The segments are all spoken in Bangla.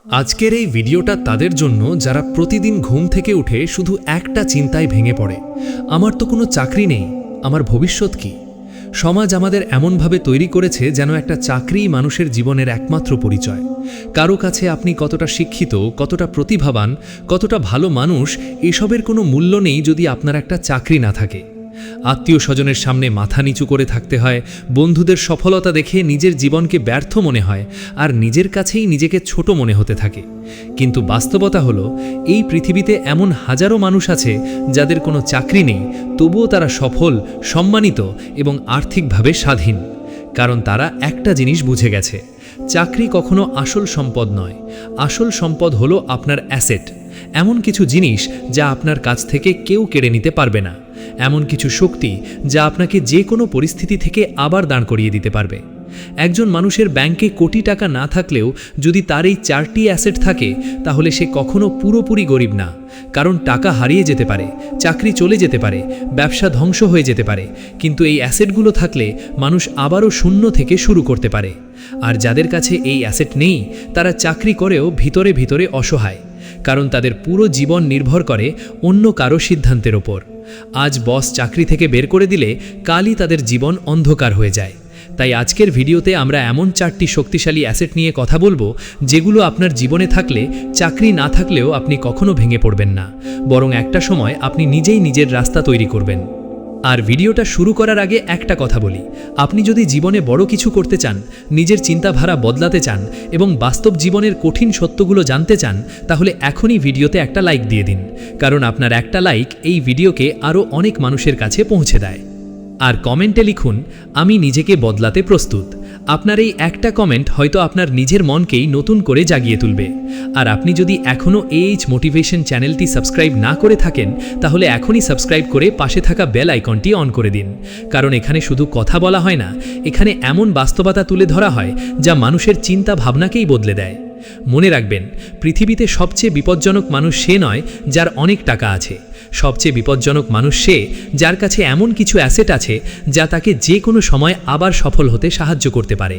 আজকের এই ভিডিওটা তাদের জন্য যারা প্রতিদিন ঘুম থেকে উঠে শুধু একটা চিন্তায় ভেঙে পড়ে, আমার তো কোনো চাকরি নেই, আমার ভবিষ্যৎ কি? সমাজ আমাদের এমনভাবে তৈরি করেছে যেন একটা চাকরিই মানুষের জীবনের একমাত্র পরিচয়। কারো কাছে আপনি কতটা শিক্ষিত, কতটা প্রতিভাবান, কতটা ভালো মানুষ, এসবের কোনো মূল্য নেই যদি আপনার একটা চাকরি না থাকে। আত্মীয় স্বজনের সামনে মাথা নিচু করে থাকতে হয়, বন্ধুদের সফলতা দেখে নিজের জীবনকে ব্যর্থ মনে হয়, আর নিজের কাছেই নিজেকে ছোট মনে হতে থাকে। কিন্তু বাস্তবতা হলো, এই পৃথিবীতে এমন হাজারো মানুষ আছে যাদের কোনো চাকরি নেই, তবুও তারা সফল, সম্মানিত এবং আর্থিকভাবে স্বাধীন। কারণ তারা একটা জিনিস বুঝে গেছে, চাকরি কখনো আসল সম্পদ নয়। আসল সম্পদ হলো আপনার অ্যাসেট, এমন কিছু জিনিস যা আপনার কাছ থেকে কেউ কেড়ে নিতে পারবে না, এমন কিছু শক্তি যা আপনাকে যে কোনো পরিস্থিতি থেকে আবার দাঁড় করিয়ে দিতে পারবে। একজন মানুষের ব্যাংকে কোটি টাকা না থাকলেও যদি তার এই 4টি অ্যাসেট থাকে, তাহলে সে কখনো পুরোপুরি গরিব না। কারণ টাকা হারিয়ে যেতে পারে, চাকরি চলে যেতে পারে, ব্যবসা ধ্বংস হয়ে যেতে পারে, কিন্তু এই অ্যাসেটগুলো থাকলে মানুষ আবারও শূন্য থেকে শুরু করতে পারে। আর যাদের কাছে এই অ্যাসেট নেই, তারা চাকরি করেও ভিতরে ভিতরে অসহায়, কারণ তাদের পুরো জীবন নির্ভর করে অন্য কারো সিদ্ধান্তের ওপর। আজ বস চাকরি থেকে বের করে দিলে কালই তাদের জীবন অন্ধকার হয়ে যায়। তাই আজকের ভিডিওতে আমরা এমন 4টি শক্তিশালী অ্যাসেট নিয়ে কথা বলবো, যেগুলো আপনার জীবনে থাকলে চাকরি না থাকলেও আপনি কখনো ভেঙে পড়বেন না, বরং একটা সময় আপনি নিজেই নিজের রাস্তা তৈরি করবেন। আর ভিডিওটা শুরু করার আগে একটা কথা বলি, আপনি যদি জীবনে বড় কিছু করতে চান, নিজের চিন্তাধারা বদলাতে চান এবং বাস্তব জীবনের কঠিন সত্যগুলো জানতে চান, তাহলে এখনই ভিডিওতে একটা লাইক দিয়ে দিন। কারণ আপনার একটা লাইক এই ভিডিওকে আরও অনেক মানুষের কাছে পৌঁছে দেয়। আর কমেন্টে লিখুন, আমি নিজেকে বদলাতে প্রস্তুত। আপনার এই একটা কমেন্ট হয়তো আপনার নিজের মনকেই নতুন করে জাগিয়ে তুলবে। আর আপনি যদি এখনও AH মোটিভেশন চ্যানেলটি সাবস্ক্রাইব না করে থাকেন, তাহলে এখনই সাবস্ক্রাইব করে পাশে থাকা বেল আইকনটি অন করে দিন। কারণ এখানে শুধু কথা বলা হয় না, এখানে এমন বাস্তবতা তুলে ধরা হয় যা মানুষের চিন্তা ভাবনাকেই বদলে দেয়। মনে রাখবেন, পৃথিবীতে সবচেয়ে বিপজ্জনক মানুষ সে নয় যার অনেক টাকা আছে। সবচেয়ে বিপজ্জনক মানুষ সে যার কাছে এমন কিছু অ্যাসেট আছে যা তাকে যে কোনো সময় আবার সফল হতে সাহায্য করতে পারে।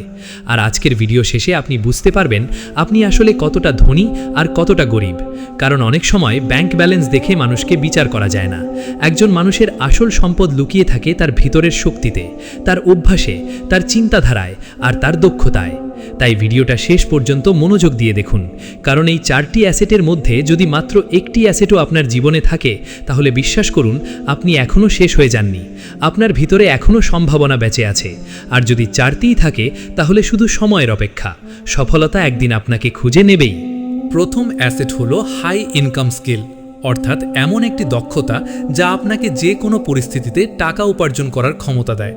আর আজকের ভিডিও শেষে আপনি বুঝতে পারবেন আপনি আসলে কতটা ধনী আর কতটা গরিব। কারণ অনেক সময় ব্যাংক ব্যালেন্স দেখে মানুষকে বিচার করা যায় না। একজন মানুষের আসল সম্পদ লুকিয়ে থাকে তার ভিতরের শক্তিতে, তার অভ্যাসে, তার চিন্তাধারায় আর তার দক্ষতায়। তাই ভিডিওটা শেষ পর্যন্ত মনোযোগ দিয়ে দেখুন, কারণ এই 4টি অ্যাসেটের মধ্যে যদি মাত্র একটি অ্যাসেটও আপনার জীবনে থাকে, তাহলে বিশ্বাস করুন আপনি এখনও শেষ হয়ে যাননি। আপনার ভিতরে এখনও সম্ভাবনা বেঁচে আছে। আর যদি 4টিই থাকে, তাহলে শুধু সময়ের অপেক্ষা। সফলতা একদিন আপনাকে খুঁজে নেবেই। প্রথম অ্যাসেট হলো হাই ইনকাম স্কিল, অর্থাৎ এমন একটি দক্ষতা যা আপনাকে যে কোনো পরিস্থিতিতে টাকা উপার্জন করার ক্ষমতা দেয়।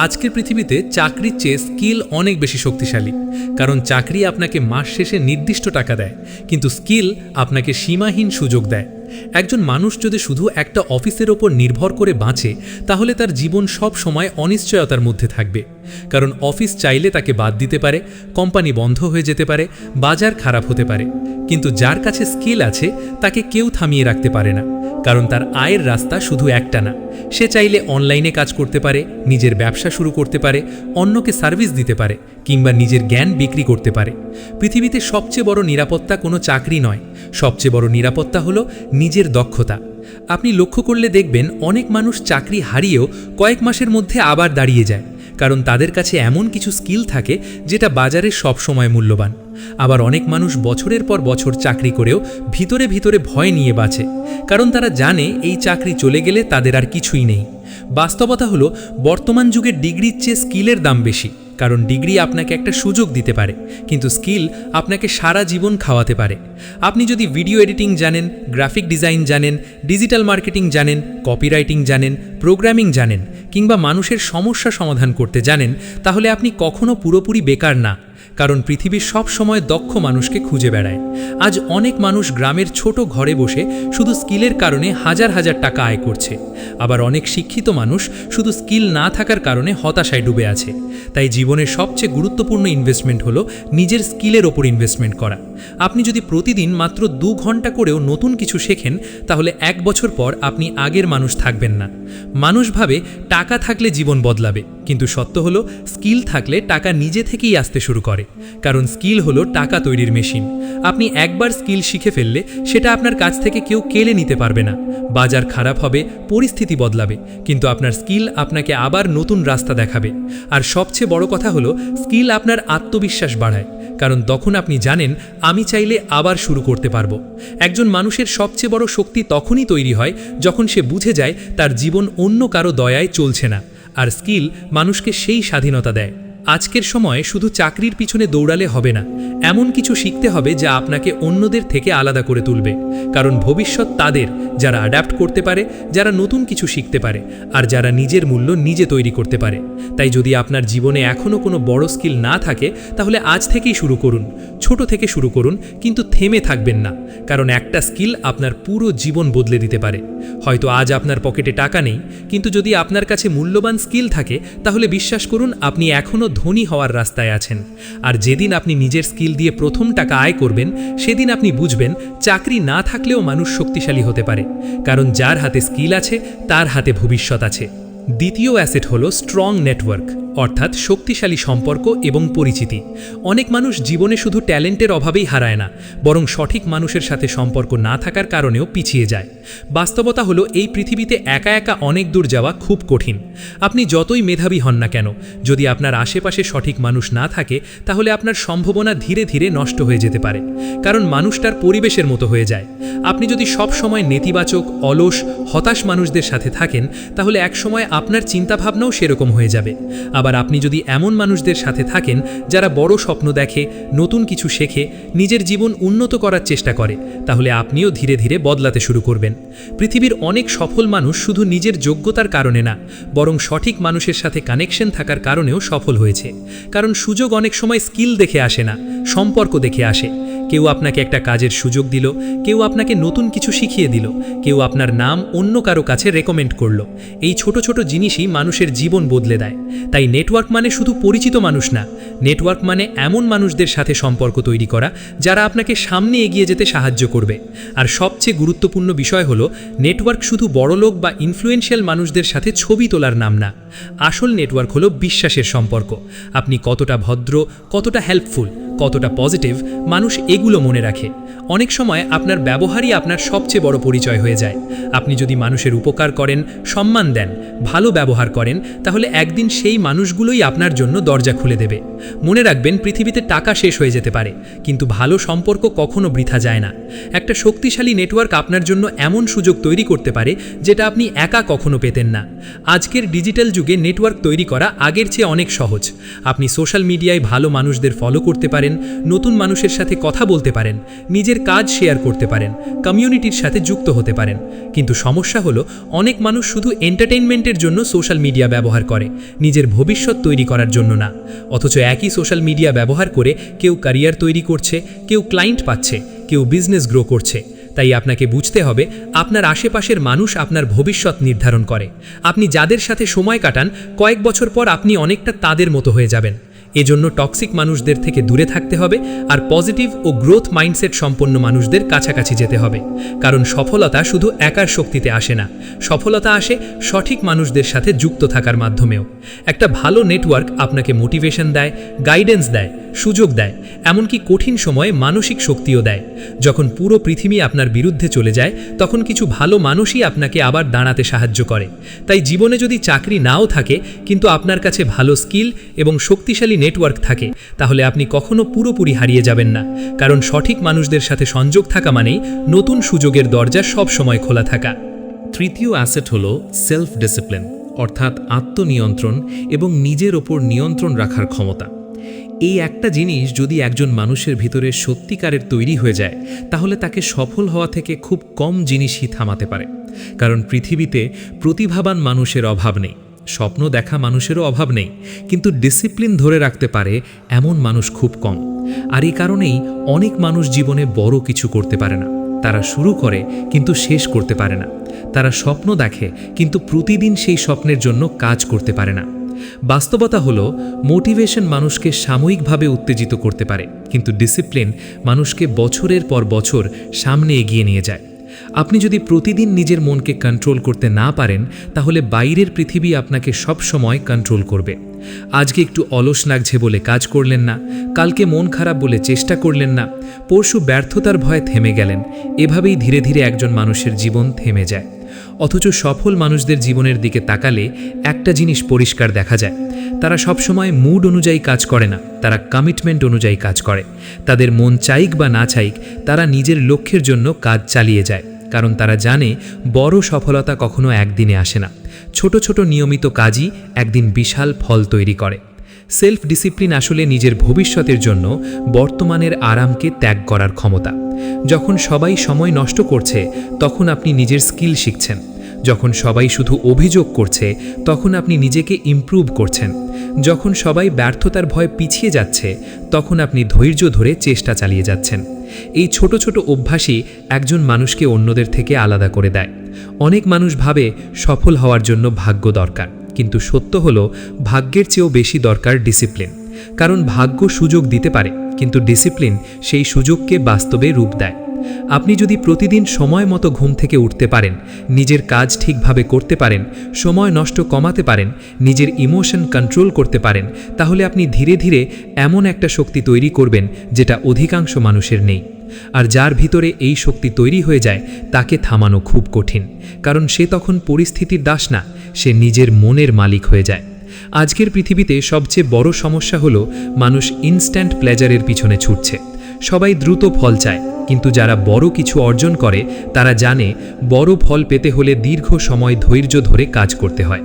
আজকের পৃথিবীতে চাকরির চেয়ে স্কিল অনেক বেশি শক্তিশালী, কারণ চাকরি আপনাকে মাস শেষে নির্দিষ্ট টাকা দেয়, কিন্তু স্কিল আপনাকে সীমাহীন সুযোগ দেয়। একজন মানুষ যদি শুধু একটা অফিসের ওপর নির্ভর করে বাঁচে, তাহলে তার জীবন সব সময় অনিশ্চয়তার মধ্যে থাকবে। কারণ অফিস চাইলে তাকে বাদ দিতে পারে, কোম্পানি বন্ধ হয়ে যেতে পারে, বাজার খারাপ হতে পারে। কিন্তু যার কাছে স্কিল আছে তাকে কেউ থামিয়ে রাখতে পারে না, কারণ তার আয়ের রাস্তা শুধু একটা না। সে চাইলে অনলাইনে কাজ করতে পারে, নিজের ব্যবসা শুরু করতে পারে, অন্যকে সার্ভিস দিতে পারে, কিংবা নিজের জ্ঞান বিক্রি করতে পারে। পৃথিবীতে সবচেয়ে বড় নিরাপত্তা কোনো চাকরি নয়, সবচেয়ে বড় নিরাপত্তা হলো নিজের দক্ষতা। আপনি লক্ষ্য করলে দেখবেন অনেক মানুষ চাকরি হারিয়েও কয়েক মাসের মধ্যে আবার দাঁড়িয়ে যায়, কারণ তাদের কাছে এমন কিছু স্কিল থাকে যেটা বাজারে সবসময় মূল্যবান। আবার অনেক মানুষ বছরের পর বছর চাকরি করেও ভিতরে ভিতরে ভয় নিয়ে বাঁচে, কারণ তারা জানে এই চাকরি চলে গেলে তাদের আর কিছুই নেই। বাস্তবতা হলো, বর্তমান যুগে ডিগ্রির চেয়ে স্কিলের দাম বেশি। কারণ ডিগ্রি আপনাকে একটা সুযোগ দিতে পারে, কিন্তু স্কিল আপনাকে সারা জীবন খাওয়াতে পারে। আপনি যদি ভিডিও এডিটিং জানেন, গ্রাফিক ডিজাইন জানেন, ডিজিটাল মার্কেটিং জানেন, কপিরাইটিং জানেন, প্রোগ্রামিং জানেন, কিংবা মানুষের সমস্যা সমাধান করতে জানেন, তাহলে আপনি কখনো পুরোপুরি বেকার না। কারণ পৃথিবী সব সময় দক্ষ মানুষকে খুঁজে বেড়ায়। আজ অনেক মানুষ গ্রামের ছোট ঘরে বসে শুধু স্কিলের কারণে হাজার হাজার টাকা আয় করছে। আবার অনেক শিক্ষিত মানুষ শুধু স্কিল না থাকার কারণে হতাশায় ডুবে আছে। তাই জীবনের সবচেয়ে গুরুত্বপূর্ণ ইনভেস্টমেন্ট হলো নিজের স্কিলের ওপর ইনভেস্টমেন্ট করা। আপনি যদি প্রতিদিন মাত্র 2 ঘন্টা করেও নতুন কিছু শেখেন, তাহলে 1 বছর পর আপনি আগের মানুষ থাকবেন না। মানুষ ভাবে টাকা থাকলে জীবন বদলাবে, কিন্তু সত্য হলো স্কিল থাকলে টাকা নিজে থেকেই আসতে শুরু করে। করে, কারণ স্কিল হলো টাকা তৈরির মেশিন। আপনি একবার স্কিল শিখে ফেললে সেটা আপনার কাছ থেকে কেউ কেড়ে নিতে পারবে না। বাজার খারাপ হবে, পরিস্থিতি বদলাবে, কিন্তু আপনার স্কিল আপনাকে আবার নতুন রাস্তা দেখাবে। আর সবচেয়ে বড় কথা হলো, স্কিল আপনার আত্মবিশ্বাস বাড়ায়, কারণ তখন আপনি জানেন আমি চাইলে আবার শুরু করতে পারবো। একজন মানুষের সবচেয়ে বড় শক্তি তখনই তৈরি হয় যখন সে বুঝে যায় তার জীবন অন্য কারো দয়ায় চলছে না, আর স্কিল মানুষকে সেই স্বাধীনতা দেয়। আজকের সময়ে শুধু চাকরির পিছনে দৌড়ালে হবে না, এমন কিছু শিখতে হবে যা আপনাকে অন্যদের থেকে আলাদা করে তুলবে, কারণ ভবিষ্যৎ তাদের যারা অ্যাডাপ্ট করতে পারে, যারা নতুন কিছু শিখতে পারে, আর যারা নিজের মূল্য নিজে তৈরি করতে পারে। তাই যদি আপনার জীবনে এখনও কোনো বড় স্কিল না থাকে, তাহলে আজ থেকেই শুরু করুন, ছোট থেকে শুরু করুন, কিন্তু থেমে থাকবেন না, কারণ একটা স্কিল আপনার পুরো জীবন বদলে দিতে পারে। হয়তো আজ আপনার পকেটে টাকা নেই, কিন্তু যদি আপনার কাছে মূল্যবান স্কিল থাকে, তাহলে বিশ্বাস করুন আপনি এখনও ধনী হওয়ার রাস্তায় আছেন। আর যেদিন আপনি নিজের স্কিল দিয়ে প্রথম টাকা আয় করবেন, সেদিন আপনি বুঝবেন চাকরি না থাকলেও মানুষ শক্তিশালী হতে পারে, কারণ যার হাতে স্কিল আছে তার হাতে ভবিষ্যৎ আছে। দ্বিতীয় অ্যাসেট হলো স্ট্রং নেটওয়ার্ক, অর্থাৎ শক্তিশালী সম্পর্ক এবং পরিচিতি। অনেক মানুষ জীবনে শুধু ট্যালেন্টের অভাবেই হারায় না, বরং সঠিক মানুষের সাথে সম্পর্ক না থাকার কারণেও পিছিয়ে যায়। বাস্তবতা হলো, এই পৃথিবীতে একা একা অনেক দূর যাওয়া খুব কঠিন। আপনি যতই মেধাবী হন না কেন, যদি আপনার আশেপাশে সঠিক মানুষ না থাকে, তাহলে আপনার সম্ভাবনা ধীরে ধীরে নষ্ট হয়ে যেতে পারে, কারণ মানুষটার পরিবেশের মতো হয়ে যায়। আপনি যদি সব সময় নেতিবাচক, অলস, হতাশ মানুষদের সাথে থাকেন, তাহলে একসময় আপনার চিন্তাভাবনাও সেরকম হয়ে যাবে। আবার আপনি যদি এমন মানুষদের সাথে থাকেন যারা বড় স্বপ্ন দেখে, নতুন কিছু শেখে, নিজের জীবন উন্নত করার চেষ্টা করে, তাহলে আপনিও ধীরে ধীরে বদলাতে শুরু করবেন। পৃথিবীর অনেক সফল মানুষ শুধু নিজের যোগ্যতার কারণে না, বরং সঠিক মানুষের সাথে কানেকশন থাকার কারণেও সফল হয়েছে। কারণ সুযোগ অনেক সময় স্কিল দেখে আসে না, সম্পর্ক দেখে আসে। কেউ আপনাকে একটা কাজের সুযোগ দিল, কেউ আপনাকে নতুন কিছু শিখিয়ে দিল, কেউ আপনার নাম অন্য কারো কাছে রেকমেন্ড করলো। এই ছোট ছোট জিনিসই মানুষের জীবন বদলে দেয়। তাই নেটওয়ার্ক মানে শুধু পরিচিত মানুষ না, নেটওয়ার্ক মানে এমন মানুষদের সাথে সম্পর্ক তৈরি করা যারা আপনাকে সামনে এগিয়ে যেতে সাহায্য করবে। আর সবচেয়ে গুরুত্বপূর্ণ বিষয় হলো, নেটওয়ার্ক শুধু বড়লোক বা ইনফ্লুয়েন্সিয়াল মানুষদের সাথে ছবি তোলার নাম না। আসল নেটওয়ার্ক হলো বিশ্বাসের সম্পর্ক। আপনি কতটা ভদ্র, কতটা হেল্পফুল, কতটা পজিটিভ, মানুষ এগুলো মনে রাখে। অনেক সময় আপনার ব্যবহারই আপনার সবচেয়ে বড় পরিচয় হয়ে যায়। আপনি যদি মানুষের উপকার করেন, সম্মান দেন, ভালো ব্যবহার করেন, তাহলে একদিন সেই মানুষগুলোই আপনার জন্য দরজা খুলে দেবে। মনে রাখবেন, পৃথিবীতে টাকা শেষ হয়ে যেতে পারে, কিন্তু ভালো সম্পর্ক কখনো বৃথা যায় না। একটা শক্তিশালী নেটওয়ার্ক আপনার জন্য এমন সুযোগ তৈরি করতে পারে যেটা আপনি একা কখনো পেতেন না। আজকের ডিজিটাল যুগে নেটওয়ার্ক তৈরি করা আগের চেয়ে অনেক সহজ। আপনি সোশ্যাল মিডিয়ায় ভালো মানুষদের ফলো করতে পারেন, নতুন মানুষের সাথে কথা বলতে পারেন, নিজের কাজ শেয়ার করতে পারেন, কমিউনিটির সাথে যুক্ত হতে পারেন। কিন্তু সমস্যা হলো, অনেক মানুষ শুধু এন্টারটেইনমেন্টের জন্য সোশ্যাল মিডিয়া ব্যবহার করে, নিজের ভবিষ্যৎ তৈরি করার জন্য না। অথচ একই সোশ্যাল মিডিয়া ব্যবহার করে কেউ ক্যারিয়ার তৈরি করছে, কেউ ক্লায়েন্ট পাচ্ছে, কেউ বিজনেস গ্রো করছে। তাই আপনাকে বুঝতে হবে, আপনার আশেপাশের মানুষ আপনার ভবিষ্যৎ নির্ধারণ করে। আপনি যাদের সাথে সময় কাটান, কয়েক বছর পর আপনি অনেকটা তাদের মতো হয়ে যাবেন। এজন্য টক্সিক মানুষদের থেকে দূরে থাকতে হবে, আর পজিটিভ ও গ্রোথ মাইন্ডসেট সম্পন্ন মানুষদের কাছাকাছি যেতে হবে। কারণ সফলতা শুধু একার শক্তিতে আসে না, সফলতা আসে সঠিক মানুষদের সাথে যুক্ত থাকার মাধ্যমেও। একটা ভালো নেটওয়ার্ক আপনাকে মোটিভেশন দেয়, গাইডেন্স দেয়, সুযোগ দেয়, এমনকি কঠিন সময়ে মানসিক শক্তিও দেয়। যখন পুরো পৃথিবী আপনার বিরুদ্ধে চলে যায়, তখন কিছু ভালো মানুষই আপনাকে আবার দাঁড়াতে সাহায্য করে। তাই জীবনে যদি চাকরি নাও থাকে, কিন্তু আপনার কাছে ভালো স্কিল এবং শক্তিশালী নেটওয়ার্ক থাকে, তাহলে আপনি কখনো পুরোপুরি হারিয়ে যাবেন না। কারণ সঠিক মানুষদের সাথে সংযোগ থাকা মানেই নতুন সুযোগের দরজা সব সময় খোলা থাকা। তৃতীয় অ্যাসেট হলো সেলফ ডিসিপ্লিন, অর্থাৎ আত্মনিয়ন্ত্রণ এবং নিজের ওপর নিয়ন্ত্রণ রাখার ক্ষমতা। এই একটা জিনিস যদি একজন মানুষের ভিতরে সত্যিকারের তৈরি হয়ে যায়, তাহলে তাকে সফল হওয়া থেকে খুব কম জিনিসই থামাতে পারে। কারণ পৃথিবীতে প্রতিভাবান মানুষের অভাব নেই, স্বপ্ন দেখা মানুষেরও অভাব নেই, কিন্তু ডিসিপ্লিন ধরে রাখতে পারে এমন মানুষ খুব কম। আর এই কারণেই অনেক মানুষ জীবনে বড় কিছু করতে পারে না। তারা শুরু করে কিন্তু শেষ করতে পারে না। তারা স্বপ্ন দেখে কিন্তু প্রতিদিন সেই স্বপ্নের জন্য কাজ করতে পারে না। বাস্তবতা হলো, মোটিভেশন মানুষকে সাময়িকভাবে উত্তেজিত করতে পারে, কিন্তু ডিসিপ্লিন মানুষকে বছরের পর বছর সামনে এগিয়ে নিয়ে যায়। আপনি যদি প্রতিদিন নিজের মনকে কন্ট্রোল করতে না পারেন, তাহলে বাইরের পৃথিবী আপনাকে সব সময় কন্ট্রোল করবে। আজকে একটু অলস লাগছে বলে কাজ করলেন না, কালকে মন খারাপ বলে চেষ্টা করলেন না, পরশু ব্যর্থতার ভয়ে থেমে গেলেন। এভাবেই ধীরে ধীরে একজন মানুষের জীবন থেমে যায়। অথচ সফল মানুষদের জীবনের দিকে তাকালে একটা জিনিস পরিষ্কার দেখা যায়, তারা সবসময় মুড অনুযায়ী কাজ করে না, তারা কমিটমেন্ট অনুযায়ী কাজ করে। তাদের মন চাইক বা না চাইক, তারা নিজের লক্ষ্যের জন্য কাজ চালিয়ে যায়, কারণ তারা জানে বড় সফলতা কখনো একদিনে আসে না। ছোট ছোট নিয়মিত কাজই একদিন বিশাল ফল তৈরি করে। সেলফ ডিসিপ্লিন আসলে নিজের ভবিষ্যতের জন্য বর্তমানের আরামকে ত্যাগ করার ক্ষমতা। যখন সবাই সময় নষ্ট করছে, তখন আপনি নিজের স্কিল শিখছেন। যখন সবাই শুধু অভিযোগ করছে, তখন আপনি নিজেকে ইমপ্রুভ করছেন। যখন সবাই ব্যর্থতার ভয় পিছিয়ে যাচ্ছে, তখন আপনি ধৈর্য ধরে চেষ্টা চালিয়ে যাচ্ছেন। এই ছোট ছোট অভ্যাসই একজন মানুষকে অন্যদের থেকে আলাদা করে দেয়। অনেক মানুষ ভাবে সফল হওয়ার জন্য ভাগ্য দরকার, কিন্তু সত্য হলো ভাগ্যের চেয়েও বেশি দরকার ডিসিপ্লিন। কারণ ভাগ্য সুযোগ দিতে পারে, কিন্তু ডিসিপ্লিন সেই সুযোগকে বাস্তবে রূপ দেয়। আপনি যদি প্রতিদিন সময় মতো ঘুম থেকে উঠতে পারেন, নিজের কাজ ঠিকভাবে করতে পারেন, সময় নষ্ট কমাতে পারেন, নিজের ইমোশন কন্ট্রোল করতে পারেন, তাহলে আপনি ধীরে ধীরে এমন একটা শক্তি তৈরি করবেন যেটা অধিকাংশ মানুষের নেই। আর যার ভিতরে এই শক্তি তৈরি হয়ে যায়, তাকে থামানো খুব কঠিন, কারণ সে তখন পরিস্থিতির দাস না, সে নিজের মনের মালিক হয়ে যায়। আজকের পৃথিবীতে সবচেয়ে বড় সমস্যা হলো মানুষ ইনস্ট্যান্ট প্লেজারের পিছনে ছুটছে। সবাই দ্রুত ফল চায়, কিন্তু যারা বড় কিছু অর্জন করে তারা জানে বড় ফল পেতে হলে দীর্ঘ সময় ধৈর্য ধরে কাজ করতে হয়।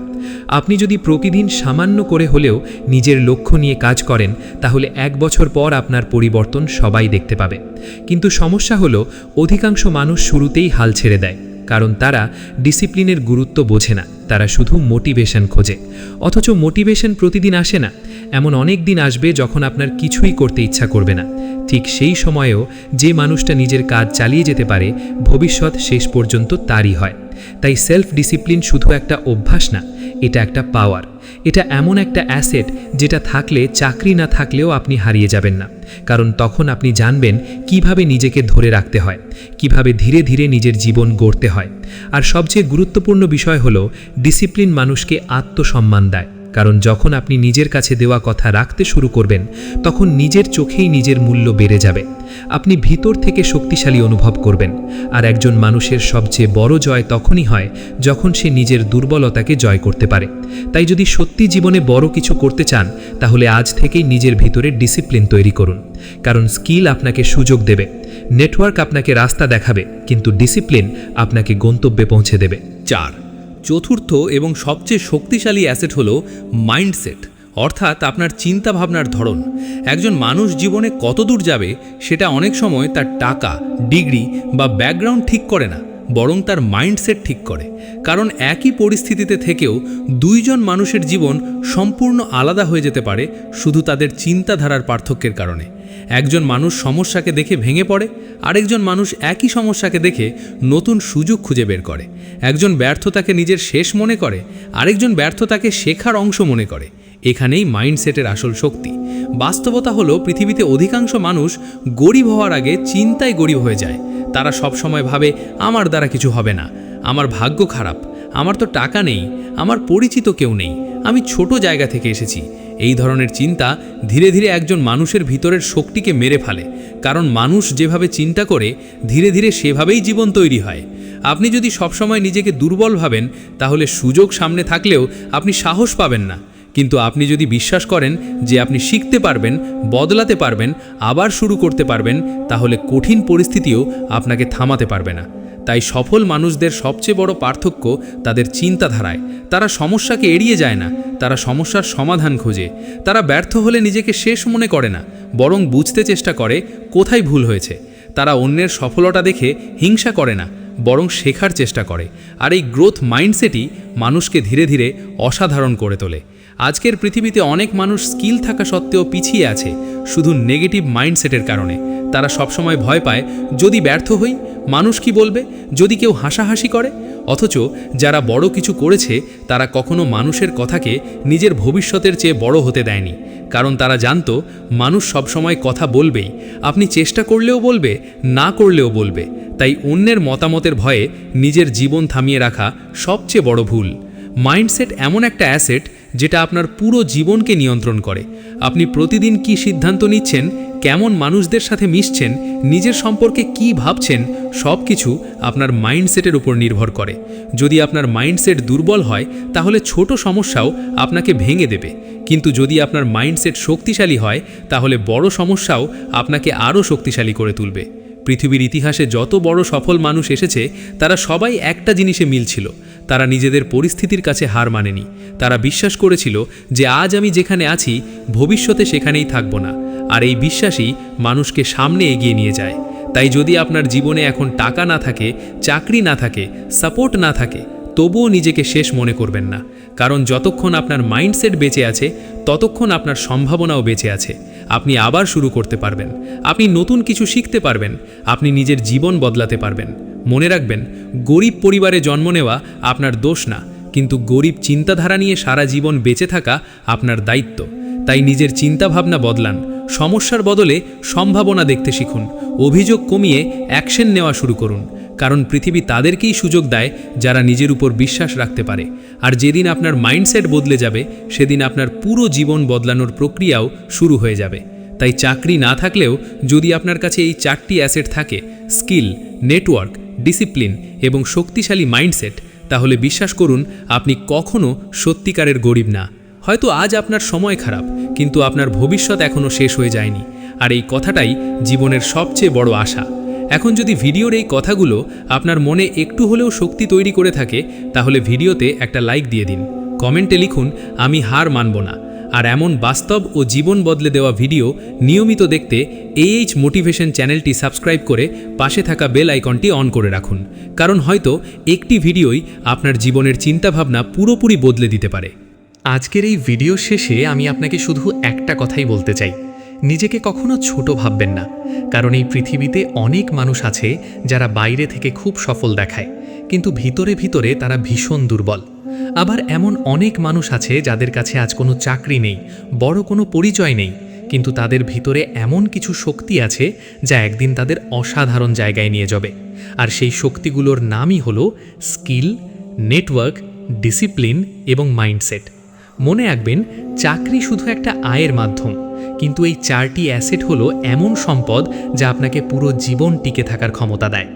আপনি যদি প্রতিদিন সামান্য করে হলেও নিজের লক্ষ্য নিয়ে কাজ করেন, তাহলে 1 বছর পর আপনার পরিবর্তন সবাই দেখতে পাবে। কিন্তু সমস্যা হলো অধিকাংশ মানুষ শুরুতেই হাল ছেড়ে দেয়, কারণ তারা ডিসিপ্লিনের গুরুত্ব বোঝে না, তারা শুধু মোটিভেশন খোঁজে। অথচ মোটিভেশন প্রতিদিন আসে না। এমন অনেক দিন আসবে যখন আপনার কিছুই করতে ইচ্ছা করবে না। ঠিক সেই সময়েও যে মানুষটা নিজের কাজ চালিয়ে যেতে পারে, ভবিষ্যৎ শেষ পর্যন্ত তারই হয়। তাই সেলফ ডিসিপ্লিন শুধু একটা অভ্যাস না, এটা একটা পাওয়ার। এটা এমন একটা অ্যাসেট যেটা থাকলে চাকরি না থাকলেও আপনি হারিয়ে যাবেন না, কারণ তখন আপনি জানবেন কিভাবে নিজেকে ধরে রাখতে হয়, কিভাবে ধীরে ধীরে নিজের জীবন গড়তে হয়। আর সবচেয়ে গুরুত্বপূর্ণ বিষয় হলো ডিসিপ্লিন মানুষকে আত্মসম্মান দেয়, কারণ যখন আপনি নিজের কাছে দেওয়া কথা রাখতে শুরু করবেন, তখন নিজের চোখেই নিজের মূল্য বেড়ে যাবে। আপনি ভিতর থেকে শক্তিশালী অনুভব করবেন। আর একজন মানুষের সবচেয়ে বড় জয় তখনই হয় যখন সে নিজের দুর্বলতাকে জয় করতে পারে। তাই যদি সত্যি জীবনে বড় কিছু করতে চান, তাহলে আজ থেকেই নিজের ভিতরে ডিসিপ্লিন তৈরি করুন। কারণ স্কিল আপনাকে সুযোগ দেবে, নেটওয়ার্ক আপনাকে রাস্তা দেখাবে, কিন্তু ডিসিপ্লিন আপনাকে গন্তব্যে পৌঁছে দেবে। 4. চতুর্থ এবং সবচেয়ে শক্তিশালী অ্যাসেট হলো মাইন্ডসেট, অর্থাৎ আপনার চিন্তা ভাবনার ধরন। একজন মানুষ জীবনে কত দূর যাবে সেটা অনেক সময় তার টাকা, ডিগ্রি বা ব্যাকগ্রাউন্ড ঠিক করে না, বরং তার মাইন্ডসেট ঠিক করে। কারণ একই পরিস্থিতিতে থেকেও দুইজন মানুষের জীবন সম্পূর্ণ আলাদা হয়ে যেতে পারে শুধু তাদের চিন্তাধারার পার্থক্যের কারণে। একজন মানুষ সমস্যাকে দেখে ভেঙে পড়ে, আরেকজন মানুষ একই সমস্যাকে দেখে নতুন সুযোগ খুঁজে বের করে। একজন ব্যর্থতাকে নিজের শেষ মনে করে, আরেকজন ব্যর্থতাকে শেখার অংশ মনে করে। এখানেই মাইন্ডসেটের আসল শক্তি। বাস্তবতা হলো পৃথিবীতে অধিকাংশ মানুষ গরিব হওয়ার আগে চিন্তায় গরিব হয়ে যায়। তারা সবসময় ভাবে আমার দ্বারা কিছু হবে না, আমার ভাগ্য খারাপ, আমার তো টাকা নেই, আমার পরিচিত কেউ নেই, আমি ছোট জায়গা থেকে এসেছি। এই ধরনের চিন্তা ধীরে ধীরে একজন মানুষের ভিতরের শক্তিকে মেরে ফেলে। কারণ মানুষ যেভাবে চিন্তা করে, ধীরে ধীরে সেভাবেই জীবন তৈরি হয়। আপনি যদি সবসময় নিজেকে দুর্বল ভাবেন, তাহলে সুযোগ সামনে থাকলেও আপনি সাহস পাবেন না। কিন্তু আপনি যদি বিশ্বাস করেন যে আপনি শিখতে পারবেন, বদলাতে পারবেন, আবার শুরু করতে পারবেন, তাহলে কঠিন পরিস্থিতিও আপনাকে থামাতে পারবে না। তাই সফল মানুষদের সবচেয়ে বড় পার্থক্য তাদের চিন্তাধারায়। তারা সমস্যাকে এড়িয়ে যায় না, তারা সমস্যার সমাধান খোঁজে। তারা ব্যর্থ হলে নিজেকে শেষ মনে করে না, বরং বুঝতে চেষ্টা করে কোথায় ভুল হয়েছে। তারা অন্যের সফলতা দেখে হিংসা করে না, বরং শেখার চেষ্টা করে। আর এই গ্রোথ মাইন্ডসেটই মানুষকে ধীরে ধীরে অসাধারণ করে তোলে। আজকের পৃথিবীতে অনেক মানুষ স্কিল থাকা সত্ত্বেও পিছিয়ে আছে শুধু নেগেটিভ মাইন্ডসেটের কারণে। তারা সবসময় ভয় পায়, যদি ব্যর্থ হই, মানুষ কি বলবে, যদি কেউ হাসাহাসি করে। অথচ যারা বড় কিছু করেছে, তারা কখনো মানুষের কথাকে নিজের ভবিষ্যতের চেয়ে বড় হতে দেয়নি। কারণ তারা জানতো মানুষ সবসময় কথা বলবেই, আপনি চেষ্টা করলেও বলবে, না করলেও বলবে। তাই অন্যের মতামতের ভয়ে নিজের জীবন থামিয়ে রাখা সবচেয়ে বড় ভুল। মাইন্ডসেট এমন একটা অ্যাসেট যেটা আপনার পুরো জীবনকে নিয়ন্ত্রণ করে। আপনি প্রতিদিন কি সিদ্ধান্ত নিচ্ছেন, কেমন মানুষদের সাথে মিশছেন, নিজের সম্পর্কে কি ভাবছেন, সব কিছু আপনার মাইন্ডসেটের উপর নির্ভর করে। যদি আপনার মাইন্ডসেট দুর্বল হয় তাহলে ছোট সমস্যাও আপনাকে ভেঙে দেবে, কিন্তু যদি আপনার মাইন্ডসেট শক্তিশালী হয় তাহলে বড় সমস্যাও আপনাকে আরও শক্তিশালী করে তুলবে। পৃথিবীর ইতিহাসে যত বড় সফল মানুষ এসেছে তারা সবাই একটা জিনিসে মিল ছিল, তারা নিজেদের পরিস্থিতির কাছে হার মানেনি। তারা বিশ্বাস করেছিল যে আজ আমি যেখানে আছি ভবিষ্যতে সেখানেই থাকব না, আর এই বিশ্বাসই মানুষকে সামনে এগিয়ে নিয়ে যায়। তাই যদি আপনার জীবনে এখন টাকা না থাকে, চাকরি না থাকে, সাপোর্ট না থাকে, তবুও নিজেকে শেষ মনে করবেন না, কারণ যতক্ষণ আপনার মাইন্ডসেট বেঁচে আছে ততক্ষণ আপনার সম্ভাবনাও বেঁচে আছে। আপনি আবার শুরু করতে পারবেন, আপনি নতুন কিছু শিখতে পারবেন, আপনি নিজের জীবন বদলাতে পারবেন। মনে রাখবেন, গরিব পরিবারে জন্ম নেওয়া আপনার দোষ না, কিন্তু গরিব চিন্তাধারা নিয়ে সারা জীবন বেঁচে থাকা আপনার দায়িত্ব। তাই নিজের চিন্তাভাবনা বদলান, সমস্যার বদলে সম্ভাবনা দেখতে শিখুন, অভিযোগ কমিয়ে অ্যাকশন নেওয়া শুরু করুন, কারণ পৃথিবী তাদেরকেই সুযোগ দেয় যারা নিজের উপর বিশ্বাস রাখতে পারে। আর যেদিন আপনার মাইন্ডসেট বদলে যাবে সেদিন আপনার পুরো জীবন বদলানোর প্রক্রিয়াও শুরু হয়ে যাবে। তাই চাকরি না থাকলেও যদি আপনার কাছে এই 4টি অ্যাসেট থাকে, স্কিল, নেটওয়ার্ক, ডিসিপ্লিন এবং শক্তিশালী মাইন্ডসেট, তাহলে বিশ্বাস করুন আপনি কখনো সত্যিকারের গরিব না। হয়তো আজ আপনার সময় খারাপ, কিন্তু আপনার ভবিষ্যৎ এখনও শেষ হয়ে যায়নি, আর এই কথাটাই জীবনের সবচেয়ে বড় আশা। এখন যদি ভিডিওর এই কথাগুলো আপনার মনে একটু হলেও শক্তি তৈরি করে থাকে তাহলে ভিডিওতে একটা লাইক দিয়ে দিন, কমেন্টে লিখুন আমি হার মানব না। আর এমন বাস্তব ও জীবন বদলে দেওয়া ভিডিও নিয়মিত দেখতে AH মোটিভেশন চ্যানেলটি সাবস্ক্রাইব করে পাশে থাকা বেল আইকনটি অন করে রাখুন, কারণ হয়তো একটি ভিডিওই আপনার জীবনের চিন্তাভাবনা পুরোপুরি বদলে দিতে পারে। আজকের এই ভিডিও শেষে আমি আপনাকে শুধু একটা কথাই বলতে চাই, নিজেকে কখনো ছোট ভাববেন না, কারণ এই পৃথিবীতে অনেক মানুষ আছে যারা বাইরে থেকে খুব সফল দেখায়, কিন্তু ভিতরে ভিতরে তারা ভীষণ দুর্বল। আবার এমন অনেক মানুষ আছে যাদের কাছে আজ কোনো চাকরি নেই, বড় কোনো পরিচয় নেই, কিন্তু তাদের ভিতরে এমন কিছু শক্তি আছে যা একদিন তাদের অসাধারণ জায়গায় নিয়ে যাবে। আর সেই শক্তিগুলোর নামই হলো স্কিল, নেটওয়ার্ক, ডিসিপ্লিন এবং মাইন্ডসেট। মনে রাখবেন, চাকরি শুধু একটা আয়ের মাধ্যম, কিন্তু এই 4টি অ্যাসেট হলো এমন সম্পদ যা আপনাকে পুরো জীবন টিকে থাকার ক্ষমতা দেয়।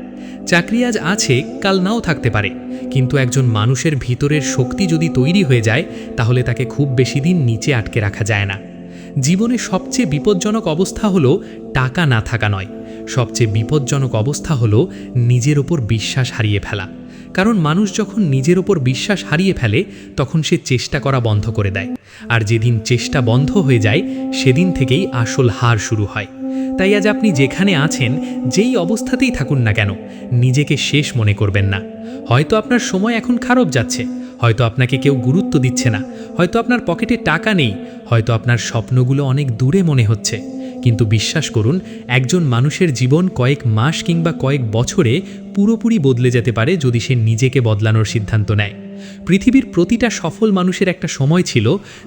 চাকরি আজ আছে, কাল নাও থাকতে পারে, কিন্তু একজন মানুষের ভিতরের শক্তি যদি তৈরি হয়ে যায় তাহলে তাকে খুব বেশি দিন নিচে আটকে রাখা যায় না। জীবনে সবচেয়ে বিপজ্জনক অবস্থা হলো টাকা না থাকা নয়, সবচেয়ে বিপজ্জনক অবস্থা হলো নিজের ওপর বিশ্বাস হারিয়ে ফেলা। কারণ মানুষ যখন নিজের ওপর বিশ্বাস হারিয়ে ফেলে তখন সে চেষ্টা করা বন্ধ করে দেয়, আর যেদিন চেষ্টা বন্ধ হয়ে যায় সেদিন থেকেই আসল হার শুরু হয়। তাই আজ আপনি যেখানে আছেন, যেই অবস্থাতেই থাকুন না কেন, নিজেকে শেষ মনে করবেন না। হয়তো আপনার সময় এখন খারাপ যাচ্ছে, হয়তো আপনাকে কেউ গুরুত্ব দিচ্ছে না, হয়তো আপনার পকেটে টাকা নেই, হয়তো আপনার স্বপ্নগুলো অনেক দূরে মনে হচ্ছে, কিন্তু বিশ্বাস করুন, একজন মানুষের জীবন কয়েক মাস কিংবা কয়েক বছরে পুরোপুরি বদলে যেতে পারে যদি সে নিজেকে বদলানোর সিদ্ধান্ত নেয়। পৃথিবীর প্রতিটা সফল মানুষের একটা সময় ছিল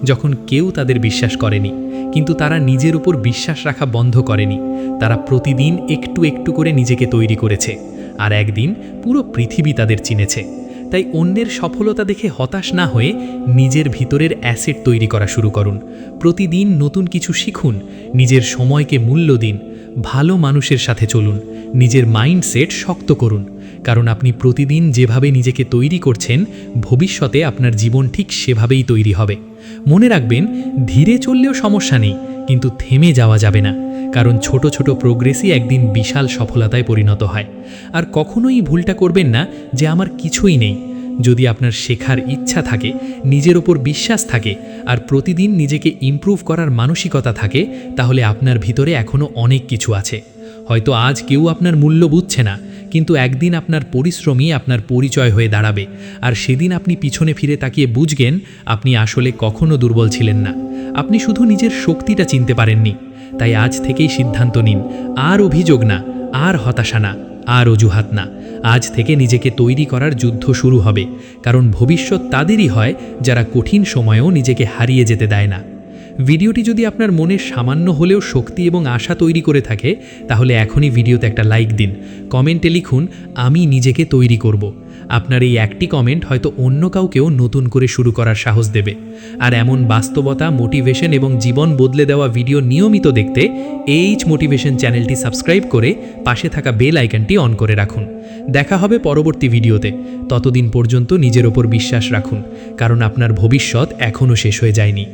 যখন কেউ তাদের বিশ্বাস করেনি, কিন্তু তারা নিজের উপর বিশ্বাস রাখা বন্ধ করেনি। তারা প্রতিদিন একটু একটু করে নিজেকে তৈরি করেছে, আর একদিন পুরো পৃথিবী তাদের চিনেছে। তাই অন্যের সফলতা দেখে হতাশ না হয়ে নিজের ভিতরের অ্যাসেট তৈরি করা শুরু করুন। প্রতিদিন নতুন কিছু শিখুন, নিজের সময়কে মূল্য দিন, ভালো মানুষের সাথে চলুন, নিজের মাইন্ডসেট শক্ত করুন, কারণ আপনি প্রতিদিন যেভাবে নিজেকে তৈরি করছেন ভবিষ্যতে আপনার জীবন ঠিক সেভাবেই তৈরি হবে। মনে রাখবেন, ধীরে চললেও সমস্যা নেই, কিন্তু থেমে যাওয়া যাবে না, কারণ ছোট ছোট প্রোগ্রেসই একদিন বিশাল সফলতায় পরিণত হয়। আর কখনোই ভুলটা করবেন না যে আমার কিছুই নেই। যদি আপনার শেখার ইচ্ছা থাকে, নিজের ওপর বিশ্বাস থাকে, আর প্রতিদিন নিজেকে ইমপ্রুভ করার মানসিকতা থাকে, তাহলে আপনার ভিতরে এখনও অনেক কিছু আছে। হয়তো আজ কেউ আপনার মূল্য বুঝছে না, কিন্তু একদিন আপনার পরিশ্রমই আপনার পরিচয় হয়ে দাঁড়াবে, আর সেদিন আপনি পিছনে ফিরে তাকিয়ে বুঝবেন আপনি আসলে কখনো দুর্বল ছিলেন না, আপনি শুধু নিজের শক্তিটা চিনতে পারেননি। তাই আজ থেকেই সিদ্ধান্ত নিন, আর অভিযোগ না, আর হতাশা না, আর অজুহাত না। আজ থেকে নিজেকে তৈরি করার যুদ্ধ শুরু হবে, কারণ ভবিষ্যৎ তাদেরই হয় যারা কঠিন সময়েও নিজেকে হারিয়ে যেতে দেয় না। ভিডিওটি যদি আপনার মনে সামান্য হলেও শক্তি এবং আশা তৈরি করে থাকে তাহলে এখনই ভিডিওতে একটা লাইক দিন, কমেন্টে লিখুন আমি নিজেকে তৈরি করব। আপনার এই একটি কমেন্ট হয়তো অন্য কাউকেও নতুন করে শুরু করার সাহস দেবে। আর এমন বাস্তবতা, মোটিভেশন এবং জীবন বদলে দেওয়া ভিডিও নিয়মিত দেখতে এইচ মোটিভেশন চ্যানেলটি সাবস্ক্রাইব করে পাশে থাকা বেল আইকনটি অন করে রাখুন। দেখা হবে পরবর্তী ভিডিওতে। ততদিন পর্যন্ত নিজের ওপর বিশ্বাস রাখুন, কারণ আপনার ভবিষ্যৎ এখনও শেষ হয়ে যায়নি।